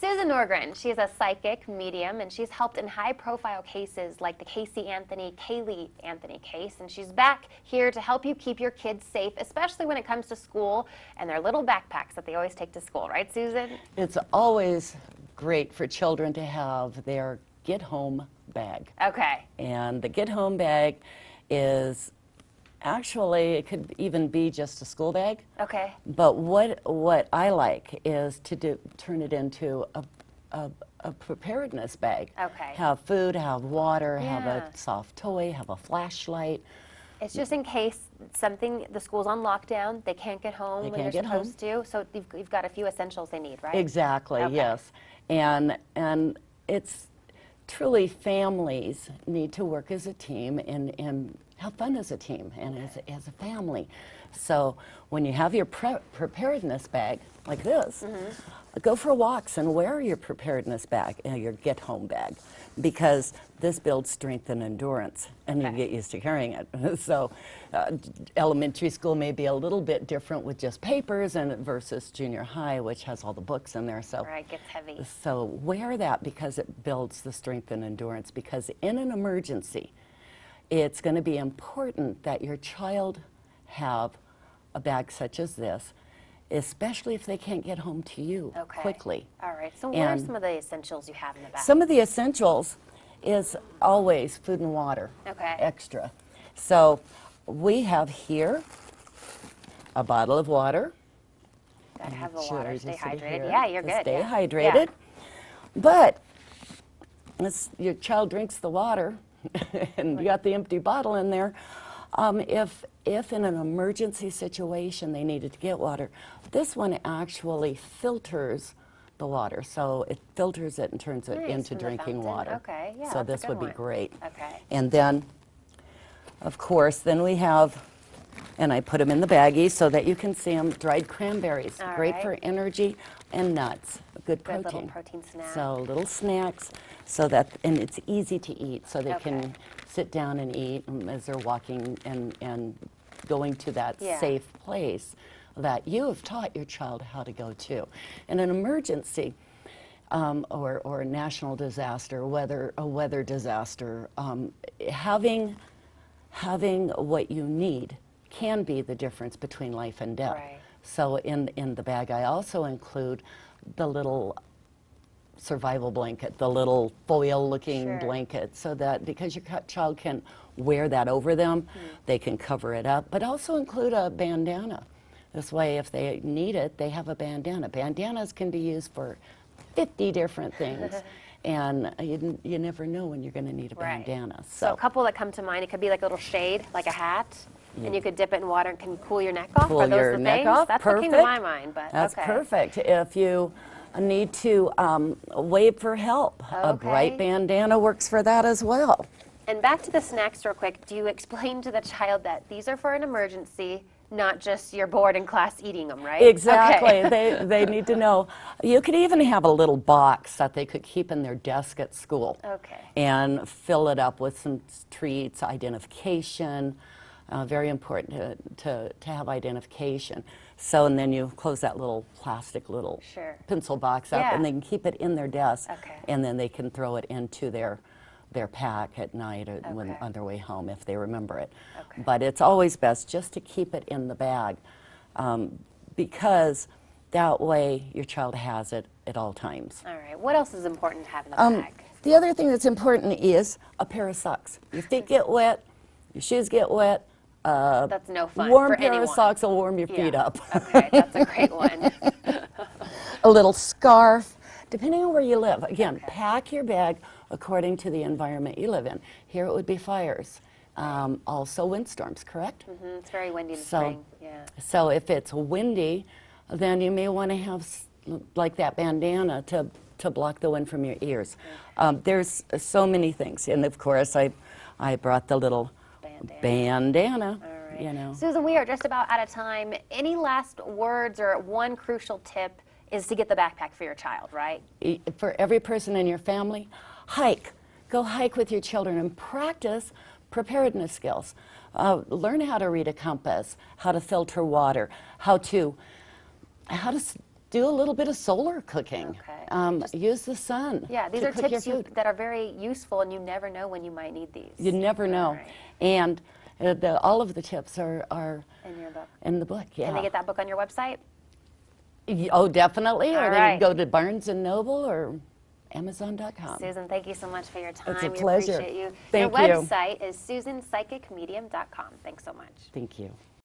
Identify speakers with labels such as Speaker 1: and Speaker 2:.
Speaker 1: Susan Norgren. She is a psychic medium, and she's helped in high-profile cases like the Kaylee Anthony case, and she's back here to help you keep your kids safe, especially when it comes to school and their little backpacks that they always take to school, right, Susan?
Speaker 2: It's always great for children to have their get-home bag.
Speaker 1: Okay.
Speaker 2: And the get-home bag is actually, it could even be just a school bag.
Speaker 1: Okay.
Speaker 2: But what I like is to turn it into a preparedness bag.
Speaker 1: Okay.
Speaker 2: Have food, have water, have
Speaker 1: Yeah.
Speaker 2: a soft toy, have a flashlight.
Speaker 1: It's just in case the school's on lockdown, they can't get home when they're supposed to. So you've got a few essentials they need, right?
Speaker 2: Exactly,
Speaker 1: Okay.
Speaker 2: yes. And it's truly families need to work as a team and have fun as a team and as a family. So when you have your preparedness bag like this, go for walks and wear your preparedness bag, your get-home bag, because this builds strength and endurance, and you get used to carrying it. So elementary school may be a little bit different with just papers versus junior high, which has all the books in there. So
Speaker 1: right, gets heavy.
Speaker 2: So wear that because it builds the strength and endurance, because in an emergency, it's going to be important that your child have a bag such as this, especially if they can't get home to you quickly.
Speaker 1: All right. So what are some of the essentials you have in the bag?
Speaker 2: Some of the essentials is always food and water.
Speaker 1: Okay.
Speaker 2: Extra. So we have here a bottle of water.
Speaker 1: Gotta have the water. Stay hydrated.
Speaker 2: Here.
Speaker 1: Yeah, you're good.
Speaker 2: Stay hydrated. But your child drinks the water and you got the empty bottle in there. If in an emergency situation they needed to get water, this one actually filters the water. So it filters it and turns it into drinking water.
Speaker 1: Okay, yeah,
Speaker 2: so
Speaker 1: that's
Speaker 2: this
Speaker 1: a good
Speaker 2: would be great.
Speaker 1: Okay.
Speaker 2: And then, of course, then we have, and I put them in the baggie so that you can see them, dried cranberries. Great for energy, and nuts. Good protein.
Speaker 1: Good little protein snack.
Speaker 2: So little snacks, so that, and it's easy to eat, so they can sit down and eat as they're walking and going to that safe place that you have taught your child how to go to. In an emergency or a national disaster, a weather disaster, having what you need can be the difference between life and death.
Speaker 1: Right.
Speaker 2: So in the bag I also include the little survival blanket, the little foil-looking blanket, so that because your child can wear that over them, they can cover it up, but also include a bandana. This way, if they need it, they have a bandana. Bandanas can be used for 50 different things, and you never know when you're going to need a bandana.
Speaker 1: So a couple that come to mind, it could be like a little shade, like a hat, and you could dip it in water and can cool your neck off.
Speaker 2: Cool
Speaker 1: Are those
Speaker 2: your
Speaker 1: the
Speaker 2: neck
Speaker 1: things?
Speaker 2: off.
Speaker 1: That's
Speaker 2: Perfect.
Speaker 1: what came to my mind, but
Speaker 2: that's perfect. If you need to wave for help, a bright bandana works for that as well.
Speaker 1: And back to the snacks real quick. Do you explain to the child that these are for an emergency, not just you're bored in class eating them, right?
Speaker 2: Exactly. They need to know. You could even have a little box that they could keep in their desk at school.
Speaker 1: Okay.
Speaker 2: And fill it up with some treats, identification. Very important to have identification. So, and then you close that little plastic pencil box up, and they can keep it in their desk, and then they can throw it into their pack at night or when on their way home if they remember it. But it's always best just to keep it in the bag, because that way your child has it at all times.
Speaker 1: All right. What else is important to have in the bag?
Speaker 2: The other thing that's important is a pair of socks. Your feet get wet, your shoes get wet.
Speaker 1: That's no fun
Speaker 2: warm
Speaker 1: for
Speaker 2: pair
Speaker 1: anyone.
Speaker 2: of socks will warm your feet up.
Speaker 1: Okay, that's a great one.
Speaker 2: A little scarf, depending on where you live. Again, pack your bag according to the environment you live in. Here it would be fires. Also windstorms, correct?
Speaker 1: It's very windy in the spring. Yeah.
Speaker 2: So if it's windy, then you may want to have like that bandana to block the wind from your ears. There's so many things, and of course I brought the little bandana.
Speaker 1: All right.
Speaker 2: You know.
Speaker 1: Susan, we are just about out of time. Any last words or one crucial tip is to get the backpack for your child, right?
Speaker 2: For every person in your family, hike. Go hike with your children and practice preparedness skills. Learn how to read a compass, how to filter water, how to do a little bit of solar cooking.
Speaker 1: Okay.
Speaker 2: Use the sun.
Speaker 1: Yeah, these
Speaker 2: to
Speaker 1: are
Speaker 2: cook your
Speaker 1: tips
Speaker 2: food.
Speaker 1: that are very useful, and you never know when you might need these.
Speaker 2: You never know.
Speaker 1: All right.
Speaker 2: And all of the tips are
Speaker 1: In your book.
Speaker 2: in the book. Yeah.
Speaker 1: Can they get that book on your website?
Speaker 2: Oh, definitely. Or
Speaker 1: All
Speaker 2: they
Speaker 1: right.
Speaker 2: can go to Barnes & Noble or Amazon.com.
Speaker 1: Susan, thank you so much for your time.
Speaker 2: It's a
Speaker 1: We
Speaker 2: pleasure.
Speaker 1: appreciate you.
Speaker 2: Thank
Speaker 1: your
Speaker 2: you.
Speaker 1: website is susanpsychicmedium.com. Thanks so much.
Speaker 2: Thank you.